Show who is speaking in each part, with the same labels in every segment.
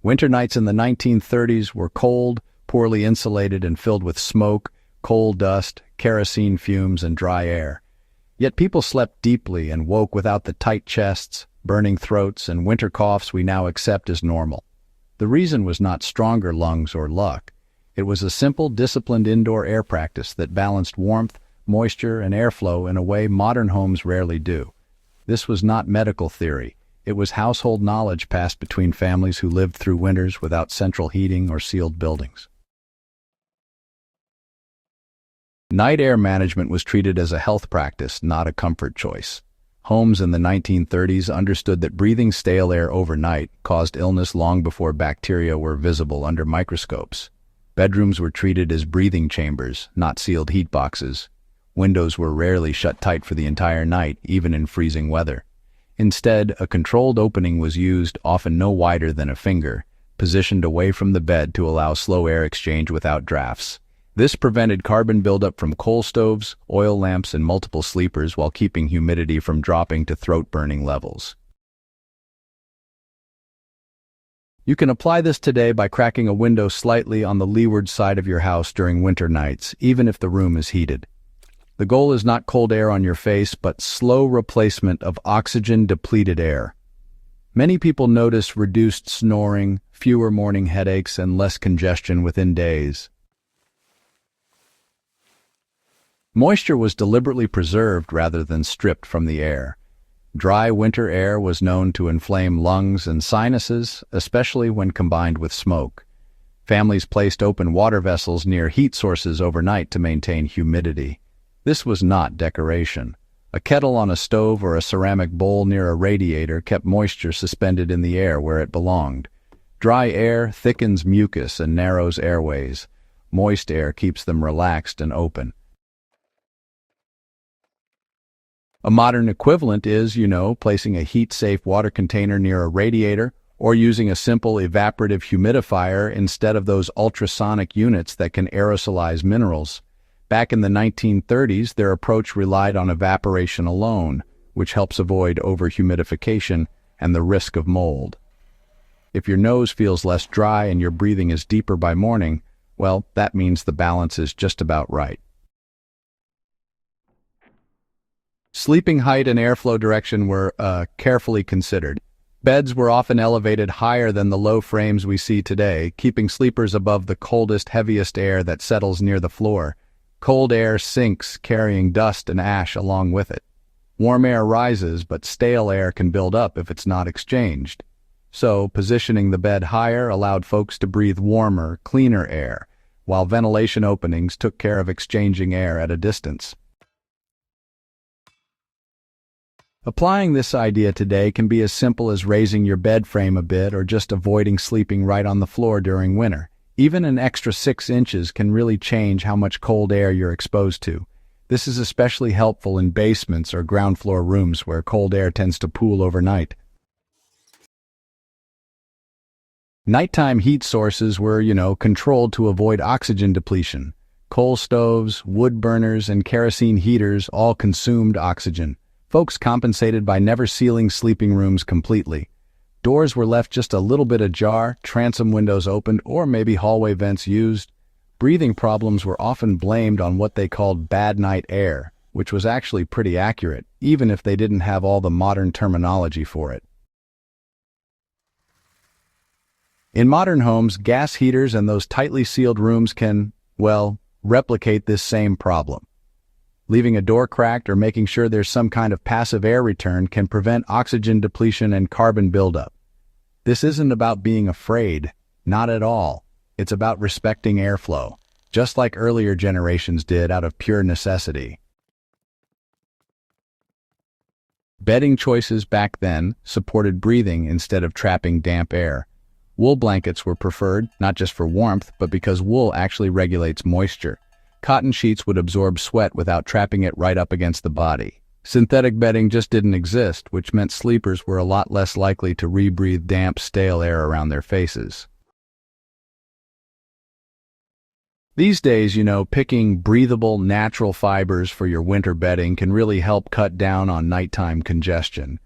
Speaker 1: Winter nights in the 1930s were cold, poorly insulated, and filled with smoke, coal dust, kerosene fumes, and dry air. Yet people slept deeply and woke without the tight chests, burning throats, and winter coughs we now accept as normal. The reason was not stronger lungs or luck. It was a simple, disciplined indoor air practice that balanced warmth, moisture, and airflow in a way modern homes rarely do. This was not medical theory. It was household knowledge passed between families who lived through winters without central heating or sealed buildings. Night air management was treated as a health practice, not a comfort choice. Homes in the 1930s understood that breathing stale air overnight caused illness long before bacteria were visible under microscopes. Bedrooms were treated as breathing chambers, not sealed heat boxes. Windows were rarely shut tight for the entire night, even in freezing weather. Instead, a controlled opening was used, often no wider than a finger, positioned away from the bed to allow slow air exchange without drafts. This prevented carbon buildup from coal stoves, oil lamps, and multiple sleepers while keeping humidity from dropping to throat-burning levels. You can apply this today by cracking a window slightly on the leeward side of your house during winter nights, even if the room is heated. The goal is not cold air on your face, but slow replacement of oxygen-depleted air. Many people notice reduced snoring, fewer morning headaches, and less congestion within days. Moisture was deliberately preserved rather than stripped from the air. Dry winter air was known to inflame lungs and sinuses, especially when combined with smoke. Families placed open water vessels near heat sources overnight to maintain humidity. This was not decoration. A kettle on a stove or a ceramic bowl near a radiator kept moisture suspended in the air where it belonged. Dry air thickens mucus and narrows airways. Moist air keeps them relaxed and open. A modern equivalent is, placing a heat-safe water container near a radiator or using a simple evaporative humidifier instead of those ultrasonic units that can aerosolize minerals. Back in the 1930s, their approach relied on evaporation alone, which helps avoid overhumidification and the risk of mold. If your nose feels less dry and your breathing is deeper by morning, well, that means the balance is just about right. Sleeping height and airflow direction were carefully considered. Beds were often elevated higher than the low frames we see today, keeping sleepers above the coldest, heaviest air that settles near the floor. Cold air sinks, carrying dust and ash along with it. Warm air rises, but stale air can build up if it's not exchanged. So, positioning the bed higher allowed folks to breathe warmer, cleaner air, while ventilation openings took care of exchanging air at a distance. Applying this idea today can be as simple as raising your bed frame a bit or just avoiding sleeping right on the floor during winter. Even an extra 6 inches can really change how much cold air you're exposed to. This is especially helpful in basements or ground floor rooms where cold air tends to pool overnight. Nighttime heat sources were, controlled to avoid oxygen depletion. Coal stoves, wood burners, and kerosene heaters all consumed oxygen. Folks compensated by never sealing sleeping rooms completely. Doors were left just a little bit ajar, transom windows opened, or maybe hallway vents used. Breathing problems were often blamed on what they called bad night air, which was actually pretty accurate, even if they didn't have all the modern terminology for it. In modern homes, gas heaters and those tightly sealed rooms can, replicate this same problem. Leaving a door cracked or making sure there's some kind of passive air return can prevent oxygen depletion and carbon buildup. This isn't about being afraid, not at all. It's about respecting airflow, just like earlier generations did out of pure necessity. Bedding choices back then supported breathing instead of trapping damp air. Wool blankets were preferred, not just for warmth, but because wool actually regulates moisture. Cotton sheets would absorb sweat without trapping it right up against the body. Synthetic bedding just didn't exist, which meant sleepers were a lot less likely to rebreathe damp, stale air around their faces. These days, picking breathable, natural fibers for your winter bedding can really help cut down on nighttime congestion.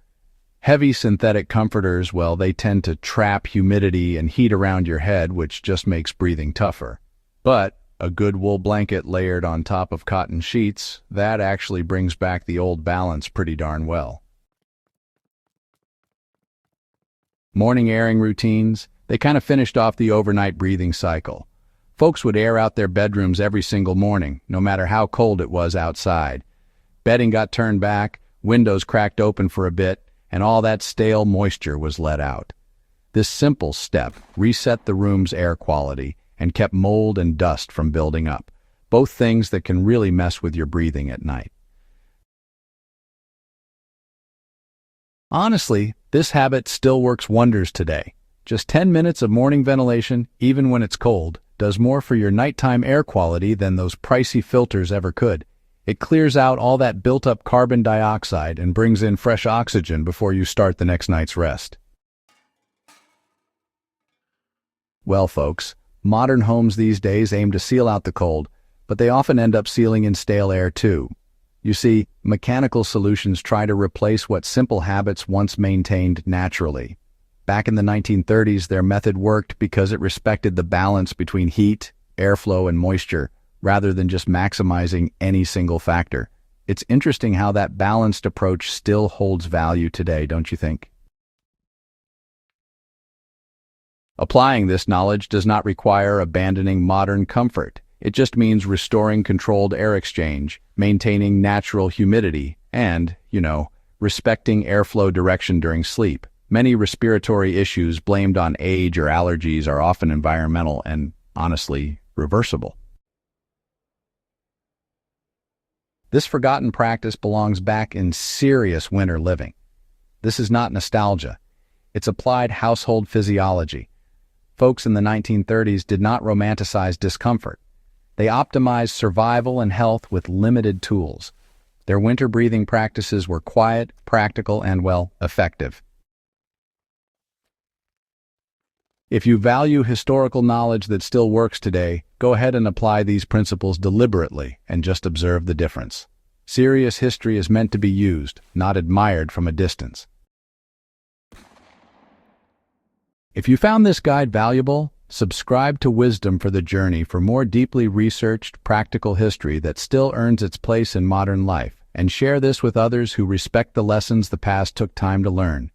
Speaker 1: Heavy synthetic comforters, well, they tend to trap humidity and heat around your head, which just makes breathing tougher. But a good wool blanket layered on top of cotton sheets, that actually brings back the old balance pretty darn well. Morning airing routines, they kind of finished off the overnight breathing cycle. Folks would air out their bedrooms every single morning, no matter how cold it was outside. Bedding got turned back, windows cracked open for a bit, and all that stale moisture was let out. This simple step reset the room's air quality and kept mold and dust from building up, both things that can really mess with your breathing at night. Honestly, this habit still works wonders today. Just 10 minutes of morning ventilation, even when it's cold, does more for your nighttime air quality than those pricey filters ever could. It clears out all that built-up carbon dioxide and brings in fresh oxygen before you start the next night's rest. Well, folks, modern homes these days aim to seal out the cold, but they often end up sealing in stale air too. You see, mechanical solutions try to replace what simple habits once maintained naturally. Back in the 1930s, their method worked because it respected the balance between heat, airflow, and moisture, rather than just maximizing any single factor. It's interesting how that balanced approach still holds value today, don't you think? Applying this knowledge does not require abandoning modern comfort. It just means restoring controlled air exchange, maintaining natural humidity, and, respecting airflow direction during sleep. Many respiratory issues blamed on age or allergies are often environmental and, honestly, reversible. This forgotten practice belongs back in serious winter living. This is not nostalgia. It's applied household physiology. Folks in the 1930s did not romanticize discomfort. They optimized survival and health with limited tools. Their winter breathing practices were quiet, practical, and, effective. If you value historical knowledge that still works today, go ahead and apply these principles deliberately and just observe the difference. Serious history is meant to be used, not admired from a distance. If you found this guide valuable, subscribe to Wisdom for the Journey for more deeply researched, practical history that still earns its place in modern life, and share this with others who respect the lessons the past took time to learn.